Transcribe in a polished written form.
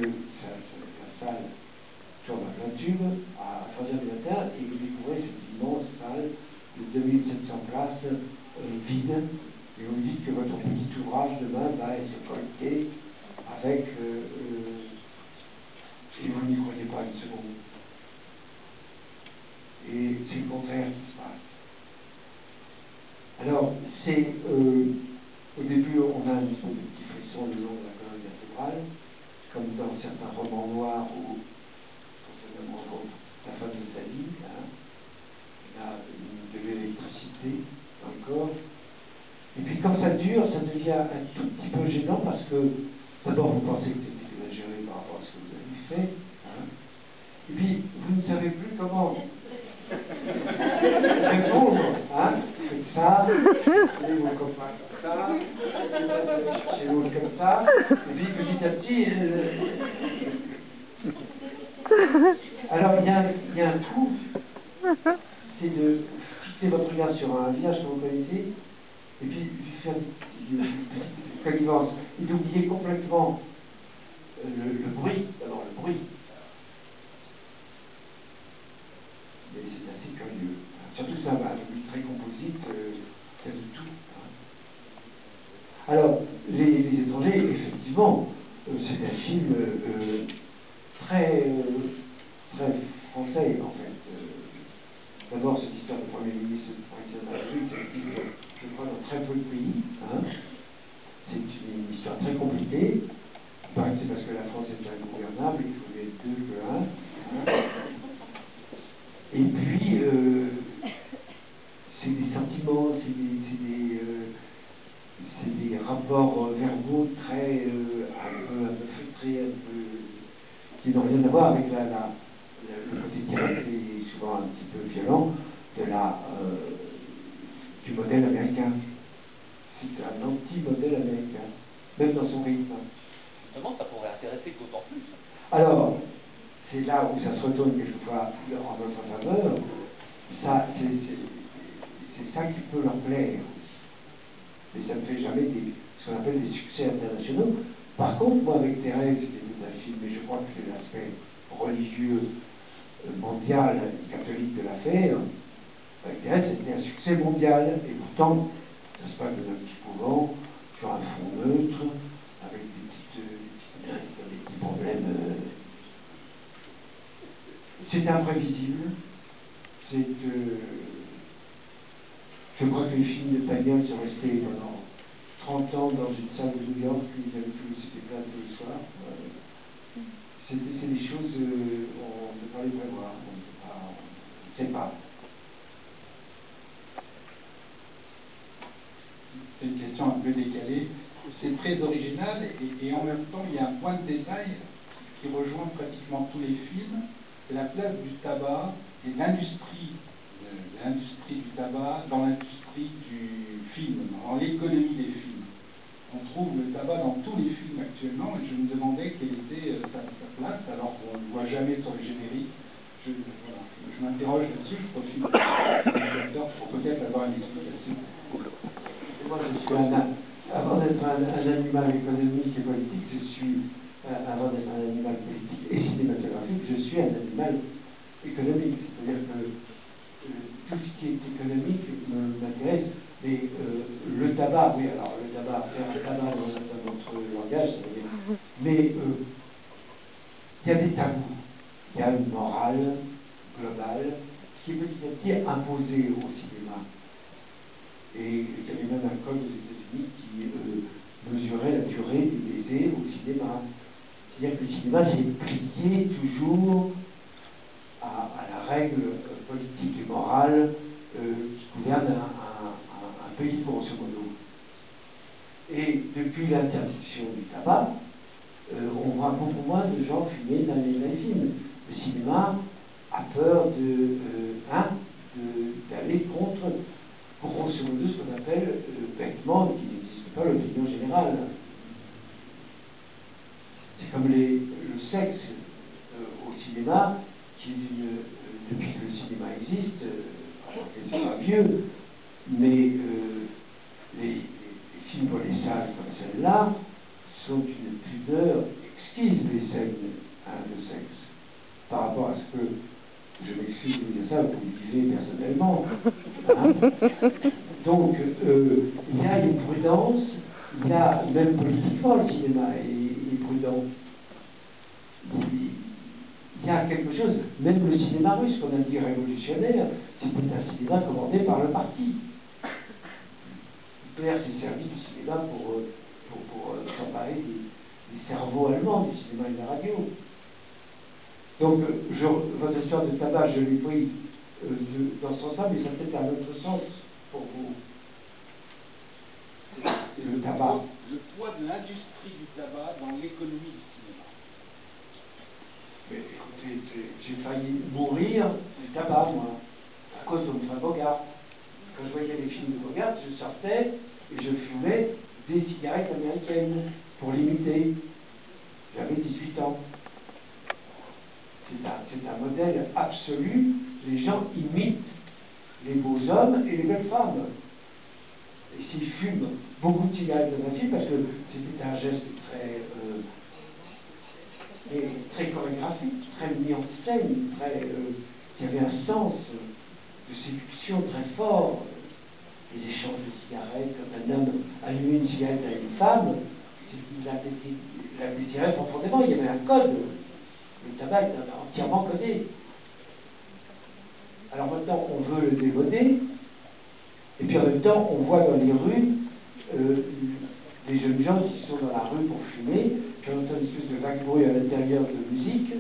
que la salle tourne à plein tube à 3h du matin et vous découvrez cette immense salle de 2700 places vide. Et vous dites que votre petit ouvrage demain va être collecté avec... et vous n'y croyez pas une seconde. Et c'est le contraire qui se passe. Alors, c'est... au début, on a un espèce de petit frisson le long de la colonne vertébrale, comme dans certains romans noirs où on rencontre la femme de sa vie, hein. Il y a de l'électricité dans le corps. Et puis quand ça dure, ça devient un tout petit peu gênant parce que d'abord vous pensez que c'est exagéré par rapport à ce que vous avez fait, hein. Et puis vous ne savez plus comment répondre, hein. Faites ça, et vos copains comme ça, chez l'autre comme ça, et puis petit à petit... Alors il y a un coup, c'est de fixer votre regard sur un visage que vous connaissez, et puis faire une petite connivence, et d'oublier complètement le bruit, d'abord le bruit. Mais c'est assez curieux. Surtout ça, un bruit très composite, c'est de tout. Hein. Alors, les étrangers, effectivement, c'est un film très français, en fait. D'abord, cette histoire de Premier ministre de président de la République, ça existe, je crois, dans très peu de pays. Hein. C'est une histoire très compliquée. Il paraît que c'est parce que la France est ingouvernable, il faut mieux être deux que un. Hein. Et puis, c'est des sentiments, c'est des rapports verbaux très un peu feutrés, qui n'ont rien à voir avec le côté direct et souvent un petit peu violent du modèle américain. C'est un anti-modèle américain, même dans son rythme. Justement, ça pourrait intéresser d'autant plus. Alors, c'est là où ça se retourne quelquefois en votre faveur. Ça, c'est ça qui peut leur plaire. Mais ça ne fait jamais ce qu'on appelle des succès internationaux. Par contre, moi, avec Thérèse, c'était un film, mais je crois que c'est l'aspect religieux, mondial, catholique de l'affaire. Avec Thérèse, c'était un succès mondial. Et pourtant, ça se passe dans un petit couvent, sur un fond neutre, avec des petits problèmes. C'est imprévisible. Je crois que les films de Pagnol sont restés pendant 30 ans dans une salle de New York, ils avaient tous été pleins tous les soirs. C'est des choses, on ne peut pas les prévoir, on ne sait pas. C'est une question un peu décalée. C'est très original et en même temps, il y a un point de détail qui rejoint pratiquement tous les films, c'est la place du tabac et l'industrie du tabac dans l'industrie du film, dans l'économie des films. On trouve le tabac dans tous les films actuellement et je me demandais quelle était sa place, alors qu'on ne le voit jamais sur le générique. Je m'interroge là-dessus, je profite de l'utilisateur pour peut-être avoir une explication. Moi, je suis avant d'être un animal économique et politique, avant d'être un animal politique et cinématographique, je suis un animal économique. C'est-à-dire que tout ce qui est économique m'intéresse. Mais le tabac, oui, alors le tabac, faire un tabac dans notre langage, c'est-à-dire. Mais il y a des tabous. Il y a une morale globale qui est petit à petit imposée au cinéma. Et il y avait même un code aux États-Unis qui mesurait la durée du baiser au cinéma. C'est-à-dire que le cinéma s'est plié toujours à la règle politique et morale qui gouverne un pays, grosso modo. Et depuis l'interdiction du tabac, on voit beaucoup moins de gens fumer dans les films. Le cinéma a peur d'aller contre, grosso modo, ce qu'on appelle bêtement, qui n'existe pas, l'opinion générale. C'est comme le sexe au cinéma, qui est depuis que le cinéma existe, alors que c'est pas vieux, mais les films pour les salles comme celle-là sont d'une pudeur exquise, les scènes Donc, il y a une prudence, il y a, même politiquement, le cinéma est prudent. Il y a quelque chose, même le cinéma russe, qu'on a dit révolutionnaire, c'était un cinéma commandé par le parti. Hitler s'est servi du cinéma pour s'emparer des cerveaux allemands, du cinéma et de la radio. Donc, votre histoire de tabac, je l'ai pris dans ce sens-là, mais ça peut-être un autre sens pour vous. Le tabac. Le poids de l'industrie du tabac dans l'économie du cinéma. Mais écoutez, j'ai failli mourir du tabac, moi, à cause de Humphrey Bogart. Quand je voyais les films de Bogart, je sortais et je fumais des cigarettes américaines pour l'imiter. J'avais 18 ans. C'est un modèle absolu. Les gens imitent les beaux hommes et les belles femmes. Et s'ils fument beaucoup de cigarettes dans un film, parce que c'était un geste très chorégraphique, très mis en scène, qui avait un sens de séduction très fort. Les échanges de cigarettes, quand un homme allumait une cigarette à une femme, il la désirait profondément, il y avait un code. Le tabac est entièrement codé. Alors maintenant, on veut le démoder, et puis en même temps, on voit dans les rues des jeunes gens qui sont dans la rue pour fumer, qui entendent une espèce de vague bruit à l'intérieur de musique,